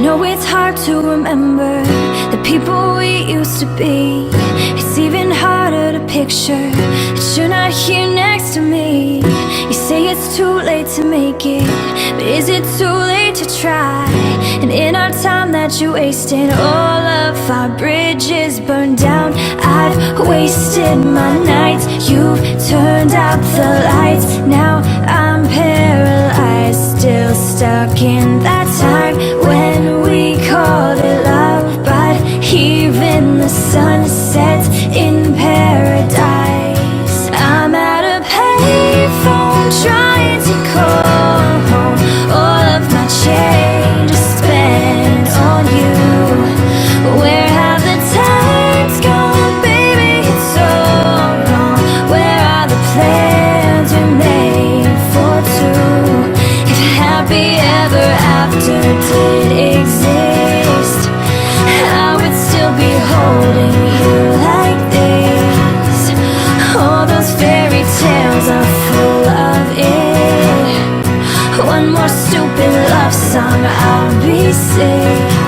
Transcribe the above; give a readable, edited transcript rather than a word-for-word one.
know it's hard to remember the people we used to be. It's even harder to picture that you're not here next to me. You say it's too late to make it, but is it too late to try? And in our time that you wasted, all of our bridges burned down. I've wasted my nights, you've turned out the lights. Now I'm paralyzed, still stuck in that time when we called it love. But even the sun sets in paradise. I'm at a payphone trying to call home. All of my change is spent on you. Where have the times gone, baby? It's so wrong. Where are the plans we made for two? If happy ever after did exist, I would still be holding you like this. All those fairy tales are full of it. One more stupid love song, I'll be sick.